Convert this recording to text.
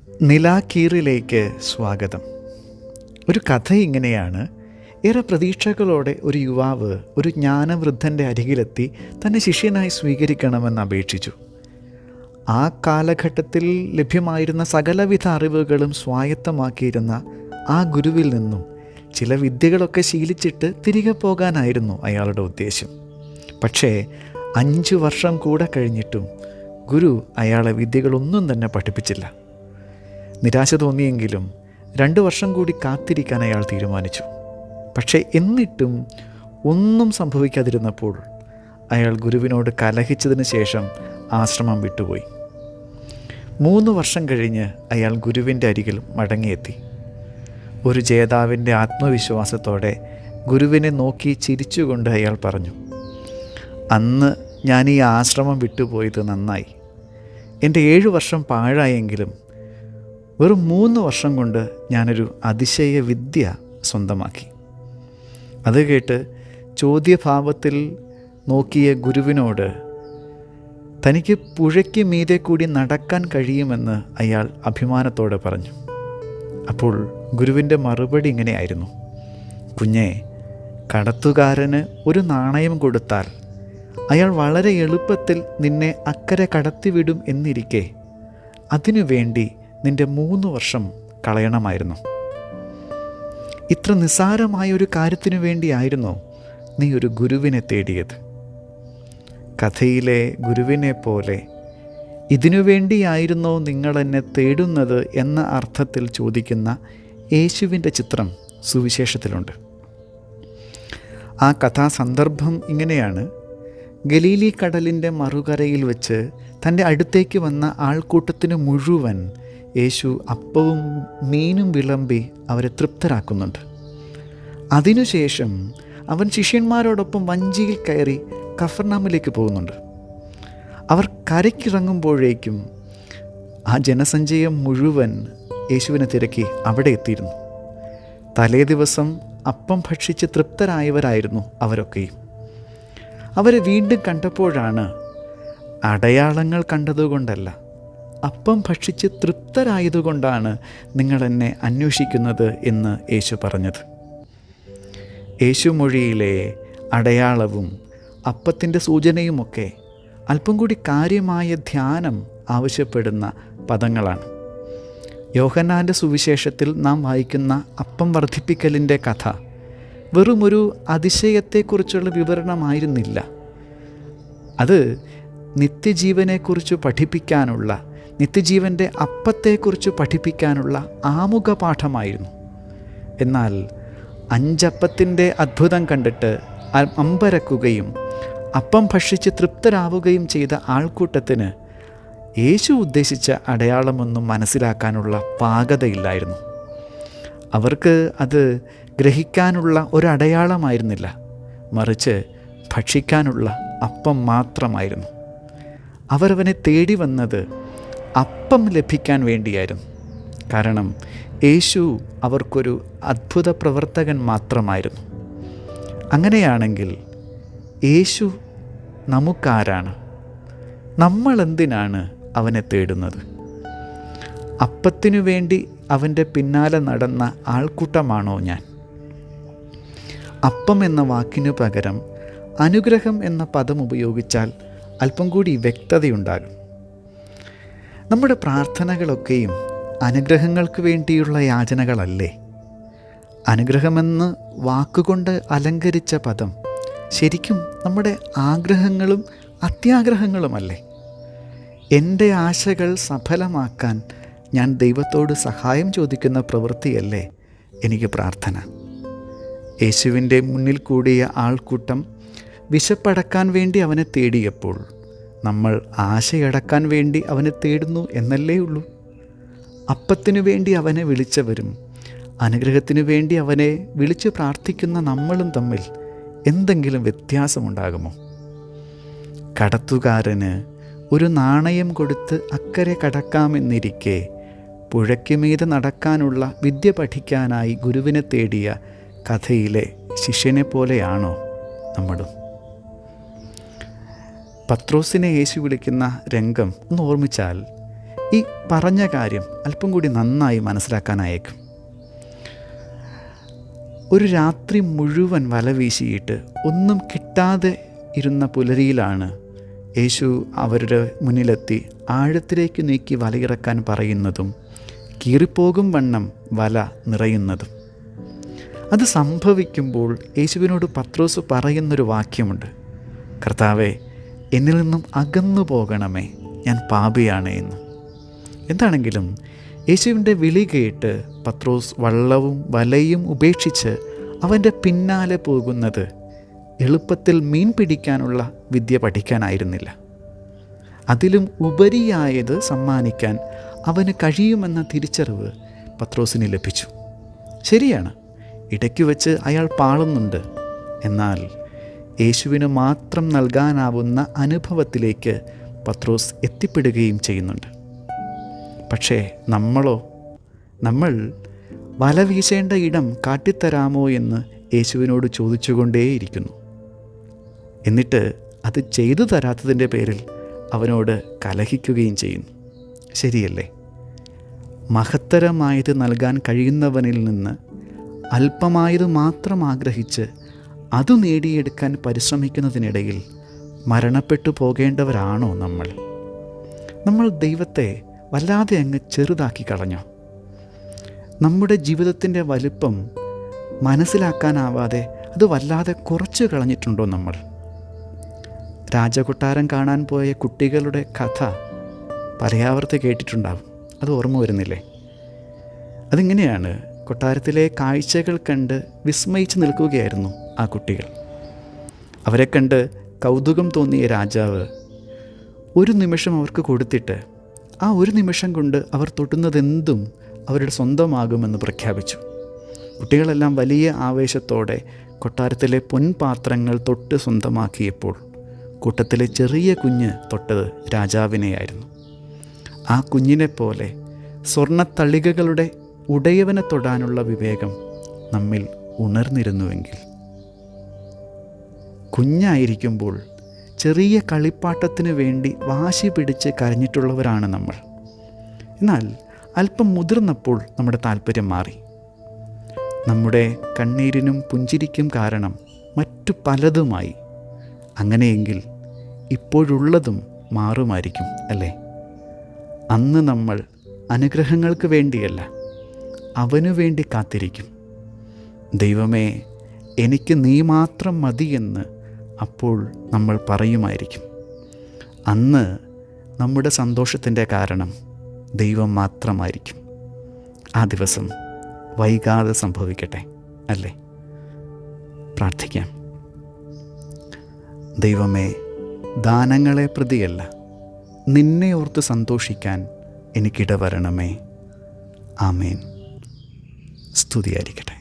നിലാക്കീറിലേക്ക് സ്വാഗതം. ഒരു കഥ ഇങ്ങനെയാണ്. ഏറെ പ്രതീക്ഷകളോടെ ഒരു യുവാവ് ഒരു ജ്ഞാനവൃദ്ധൻ്റെ അരികിലെത്തി തന്നെ ശിഷ്യനായി സ്വീകരിക്കണമെന്ന് അപേക്ഷിച്ചു. ആ കാലഘട്ടത്തിൽ ലഭ്യമായിരുന്ന സകലവിധ അറിവുകളും സ്വായത്തമാക്കിയിരുന്ന ആ ഗുരുവിൽ നിന്നും ചില വിദ്യകളൊക്കെ ശീലിച്ചിട്ട് തിരികെ പോകാനായിരുന്നു അയാളുടെ ഉദ്ദേശം. പക്ഷേ 5 വർഷം കൂടെ കഴിഞ്ഞിട്ടും ഗുരു അയാളെ വിദ്യകളൊന്നും തന്നെ പഠിപ്പിച്ചില്ല. നിരാശ തോന്നിയെങ്കിലും 2 വർഷം കൂടി കാത്തിരിക്കാൻ അയാൾ തീരുമാനിച്ചു. പക്ഷേ എന്നിട്ടും ഒന്നും സംഭവിക്കാതിരുന്നപ്പോൾ അയാൾ ഗുരുവിനോട് കലഹിച്ചതിന് ശേഷം ആശ്രമം വിട്ടുപോയി. 3 വർഷം കഴിഞ്ഞ് അയാൾ ഗുരുവിൻ്റെ അരികിൽ മടങ്ങിയെത്തി. ഒരു ജേതാവിൻ്റെ ആത്മവിശ്വാസത്തോടെ ഗുരുവിനെ നോക്കി ചിരിച്ചുകൊണ്ട് അയാൾ പറഞ്ഞു, "അന്ന് ഞാൻ ഈ ആശ്രമം വിട്ടുപോയത് നന്നായി. എൻ്റെ 7 വർഷം പാഴായെങ്കിലും വെറും 3 വർഷം കൊണ്ട് ഞാനൊരു അതിശയ വിദ്യ സ്വന്തമാക്കി." അത് കേട്ട് ചോദ്യഭാവത്തിൽ നോക്കിയ ഗുരുവിനോട് തനിക്ക് പുഴയ്ക്ക് മീതെ കൂടി നടക്കാൻ കഴിയുമെന്ന് അയാൾ അഭിമാനത്തോടെ പറഞ്ഞു. അപ്പോൾ ഗുരുവിൻ്റെ മറുപടി ഇങ്ങനെയായിരുന്നു: "കുഞ്ഞേ, കടത്തുകാരന് ഒരു നാണയം കൊടുത്താൽ അയാൾ വളരെ എളുപ്പത്തിൽ നിന്നെ അക്കരെ കടത്തിവിടും എന്നിരിക്കെ അതിനു വേണ്ടി നിൻ്റെ 3 വർഷം കളയണമായിരുന്നു. ഇത്ര നിസ്സാരമായൊരു കാര്യത്തിനു വേണ്ടിയായിരുന്നോ നീ ഒരു ഗുരുവിനെ തേടിയത്?" കഥയിലെ ഗുരുവിനെ പോലെ ഇതിനു വേണ്ടിയായിരുന്നോ നിങ്ങളെന്നെ തേടുന്നത് എന്ന അർത്ഥത്തിൽ ചോദിക്കുന്ന യേശുവിൻ്റെ ചിത്രം സുവിശേഷത്തിലുണ്ട്. ആ കഥാസന്ദർഭം ഇങ്ങനെയാണ്. ഗലീലി കടലിൻ്റെ മറുകരയിൽ വെച്ച് തൻ്റെ അടുത്തേക്ക് വന്ന ആൾക്കൂട്ടത്തിന് മുഴുവൻ യേശു അപ്പവും മീനും വിളമ്പി അവരെ തൃപ്തരാക്കുന്നുണ്ട്. അതിനുശേഷം അവൻ ശിഷ്യന്മാരോടൊപ്പം വഞ്ചിയിൽ കയറി കഫർനാമിലേക്ക് പോകുന്നുണ്ട്. അവർ കരയ്ക്കിറങ്ങുമ്പോഴേക്കും ആ ജനസഞ്ചയം മുഴുവൻ യേശുവിനെ തിരക്കി അവിടെ എത്തിയിരുന്നു. തലേ ദിവസം അപ്പം ഭക്ഷിച്ച് തൃപ്തരായവരായിരുന്നു അവരൊക്കെയും. അവരെ വീണ്ടും കണ്ടപ്പോഴാണ് അടയാളങ്ങൾ കണ്ടതുകൊണ്ടല്ല, അപ്പം ഭക്ഷിച്ച് തൃപ്തരായതുകൊണ്ടാണ് നിങ്ങളെന്നെ അന്വേഷിക്കുന്നത് എന്ന് യേശു പറഞ്ഞത്. യേശുമൊഴിയിലെ അടയാളവും അപ്പത്തിൻ്റെ സൂചനയുമൊക്കെ അല്പം കൂടി കാര്യമായ ധ്യാനം ആവശ്യപ്പെടുന്ന പദങ്ങളാണ്. യോഹന്നാൻ്റെ സുവിശേഷത്തിൽ നാം വായിക്കുന്ന അപ്പം വർദ്ധിപ്പിക്കലിൻ്റെ കഥ വെറുമൊരു അതിശയത്തെക്കുറിച്ചുള്ള വിവരണമായിരുന്നില്ല. അത് നിത്യജീവനെക്കുറിച്ച് പഠിപ്പിക്കാനുള്ള, നിത്യജീവൻ്റെ അപ്പത്തെക്കുറിച്ച് പഠിപ്പിക്കാനുള്ള ആമുഖ പാഠമായിരുന്നു. എന്നാൽ 5 അപ്പത്തിൻ്റെ അത്ഭുതം കണ്ടിട്ട് അമ്പരക്കുകയും അപ്പം ഭക്ഷിച്ച് തൃപ്തരാവുകയും ചെയ്ത ആൾക്കൂട്ടത്തിന് യേശു ഉദ്ദേശിച്ച അടയാളമൊന്നും മനസ്സിലാക്കാനുള്ള പാകതയില്ലായിരുന്നു. അവർക്ക് അത് ഗ്രഹിക്കാനുള്ള ഒരടയാളമായിരുന്നില്ല, മറിച്ച് ഭക്ഷിക്കാനുള്ള അപ്പം മാത്രമായിരുന്നു. അവരവനെ തേടി വന്നത് അപ്പം ലഭിക്കാൻ വേണ്ടിയായിരുന്നു. കാരണം യേശു അവർക്കൊരു അത്ഭുത പ്രവർത്തകൻ മാത്രമായിരുന്നു. അങ്ങനെയാണെങ്കിൽ യേശു നമുക്കാരാണ്? നമ്മളെന്തിനാണ് അവനെ തേടുന്നത്? അപ്പത്തിനു വേണ്ടി അവൻ്റെ പിന്നാലെ നടന്ന ആൾക്കൂട്ടമാണോ ഞാൻ? അപ്പം എന്ന വാക്കിനു പകരം അനുഗ്രഹം എന്ന പദം ഉപയോഗിച്ചാൽ അല്പം കൂടി വ്യക്തതയുണ്ടാകും. നമ്മുടെ പ്രാർത്ഥനകളൊക്കെയും അനുഗ്രഹങ്ങൾക്ക് വേണ്ടിയുള്ള യാചനകളല്ലേ? അനുഗ്രഹമെന്ന് വാക്കുകൊണ്ട് അലങ്കരിച്ച പദം ശരിക്കും നമ്മുടെ ആഗ്രഹങ്ങളും അത്യാഗ്രഹങ്ങളുമല്ലേ? എൻ്റെ ആശകൾ സഫലമാക്കാൻ ഞാൻ ദൈവത്തോട് സഹായം ചോദിക്കുന്ന പ്രവൃത്തിയല്ലേ എനിക്ക് പ്രാർത്ഥന? യേശുവിൻ്റെ മുന്നിൽ കൂടിയ ആൾക്കൂട്ടം വിശപ്പടക്കാൻ വേണ്ടി അവനെ തേടിയപ്പോൾ നമ്മൾ ആശയടക്കാൻ വേണ്ടി അവനെ തേടുന്നു എന്നല്ലേ ഉള്ളൂ. അപ്പത്തിനു വേണ്ടി അവനെ വിളിച്ചവരും അനുഗ്രഹത്തിനു വേണ്ടി അവനെ വിളിച്ച് പ്രാർത്ഥിക്കുന്ന നമ്മളും തമ്മിൽ എന്തെങ്കിലും വ്യത്യാസമുണ്ടാകുമോ? കടത്തുകാരന് ഒരു നാണയം കൊടുത്ത് അക്കരെ കടക്കാമെന്നിരിക്കെ പുഴയ്ക്ക് മീതെ നടക്കാനുള്ള വിദ്യ പഠിക്കാനായി ഗുരുവിനെ തേടിയ കഥയിലെ ശിഷ്യനെ പോലെയാണോ നമ്മളും? പത്രോസിനെ യേശു വിളിക്കുന്ന രംഗം ഒന്ന് ഓർമ്മിച്ചാൽ ഈ പറഞ്ഞ കാര്യം അല്പം കൂടി നന്നായി മനസ്സിലാക്കാനായേക്കും. ഒരു രാത്രി മുഴുവൻ വല വീശിയിട്ട് ഒന്നും കിട്ടാതെ ഇരുന്ന പുലരിയിലാണ് യേശു അവരുടെ മുന്നിലെത്തി ആഴത്തിലേക്ക് നീക്കി വലയിറക്കാൻ പറയുന്നതും കീറിപ്പോകും വണ്ണം വല നിറയുന്നതും. അത് സംഭവിക്കുമ്പോൾ യേശുവിനോട് പത്രോസ് പറയുന്നൊരു വാക്യമുണ്ട്: കർത്താവേ, എന്നിൽ നിന്നും അകന്നു പോകണമേ, ഞാൻ പാപിയാണ് എന്ന്. എന്താണെങ്കിലും യേശുവിൻ്റെ വിളി കേട്ട് പത്രോസ് വള്ളവും വലയും ഉപേക്ഷിച്ച് അവൻ്റെ പിന്നാലെ പോകുന്നത് എളുപ്പത്തിൽ മീൻ പിടിക്കാനുള്ള വിദ്യ പഠിക്കാനായിരുന്നില്ല. അതിലും ഉപരിയായത് സമ്മാനിക്കാൻ അവന് കഴിയുമെന്ന തിരിച്ചറിവ് പത്രോസിന് ലഭിച്ചു. ശരിയാണ്, ഇടയ്ക്ക് വെച്ച് അയാൾ പാളുന്നുണ്ട്. എന്നാൽ യേശുവിന് മാത്രം നൽകാനാവുന്ന അനുഭവത്തിലേക്ക് പത്രോസ് എത്തിപ്പെടുകയും ചെയ്യുന്നുണ്ട്. പക്ഷേ നമ്മൾ വല വീശേണ്ട ഇടം കാട്ടിത്തരാമോ എന്ന് യേശുവിനോട് ചോദിച്ചുകൊണ്ടേയിരിക്കുന്നു. എന്നിട്ട് അത് ചെയ്തു തരാത്തതിൻ്റെ പേരിൽ അവനോട് കലഹിക്കുകയും ചെയ്യുന്നു. ശരിയല്ലേ? മഹത്തരമായത് നൽകാൻ കഴിയുന്നവനിൽ നിന്ന് അല്പമായത് മാത്രം ആഗ്രഹിച്ച് അത് നേടിയെടുക്കാൻ പരിശ്രമിക്കുന്നതിനിടയിൽ മരണപ്പെട്ടു പോകേണ്ടവരാണോ നമ്മൾ ദൈവത്തെ വല്ലാതെ അങ്ങ് ചെറുതാക്കി കളഞ്ഞോ? നമ്മുടെ ജീവിതത്തിൻ്റെ വലിപ്പം മനസ്സിലാക്കാനാവാതെ അത് വല്ലാതെ കുറച്ച് കളഞ്ഞിട്ടുണ്ടോ നമ്മൾ? രാജകൊട്ടാരം കാണാൻ പോയ കുട്ടികളുടെ കഥ പലയാവർത്തി കേട്ടിട്ടുണ്ടാവും. അത് ഓർമ്മ വരുന്നില്ലേ? അതിങ്ങനെയാണ്. കൊട്ടാരത്തിലെ കാഴ്ചകൾ കണ്ട് വിസ്മയിച്ച് നിൽക്കുകയായിരുന്നു ആ കുട്ടികൾ. അവരെ കണ്ട് കൗതുകം തോന്നിയ രാജാവ് ഒരു നിമിഷം അവർക്ക് കൊടുത്തിട്ട് ആ ഒരു നിമിഷം കൊണ്ട് അവർ തൊട്ടുന്നതെന്തും അവരുടെ സ്വന്തമാകുമെന്ന് പ്രഖ്യാപിച്ചു. കുട്ടികളെല്ലാം വലിയ ആവേശത്തോടെ കൊട്ടാരത്തിലെ പൊൻപാത്രങ്ങൾ തൊട്ട് സ്വന്തമാക്കിയപ്പോൾ കൂട്ടത്തിലെ ചെറിയ കുഞ്ഞ് തൊട്ടത് രാജാവിനെയായിരുന്നു. ആ കുഞ്ഞിനെപ്പോലെ സ്വർണ്ണത്തളികകളുടെ ഉടയവനെ തൊടാനുള്ള വിവേകം നമ്മിൽ ഉണർന്നിരുന്നുവെങ്കിൽ. കുഞ്ഞായിരിക്കുമ്പോൾ ചെറിയ കളിപ്പാട്ടത്തിന് വേണ്ടി വാശി പിടിച്ച് കരഞ്ഞിട്ടുള്ളവരാണ് നമ്മൾ. എന്നാൽ അല്പം മുതിർന്നപ്പോൾ നമ്മുടെ താല്പര്യം മാറി. നമ്മുടെ കണ്ണീരിനും പുഞ്ചിരിക്കും കാരണം മറ്റു പലതുമായി. അങ്ങനെയെങ്കിൽ ഇപ്പോഴുള്ളതും മാറുമായിരിക്കും, അല്ലേ? അന്ന് നമ്മൾ അനുഗ്രഹങ്ങൾക്ക് വേണ്ടിയല്ല, അവനു വേണ്ടി കാത്തിരിക്കും. ദൈവമേ, എനിക്ക് നീ മാത്രം മതിയെന്ന് അപ്പോൾ നമ്മൾ പറയുമായിരിക്കും. അന്ന് നമ്മുടെ സന്തോഷത്തിൻ്റെ കാരണം ദൈവം മാത്രമായിരിക്കും. ആ ദിവസം വൈകാതെ സംഭവിക്കട്ടെ, അല്ലേ? പ്രാർത്ഥിക്കാം. ദൈവമേ, ദാനങ്ങളെ പ്രതിയല്ല, നിന്നെ ഓർത്ത് സന്തോഷിക്കാൻ എനിക്കിടവരണമേ. ആമേൻ. സ്തുതിയായിരിക്കട്ടെ.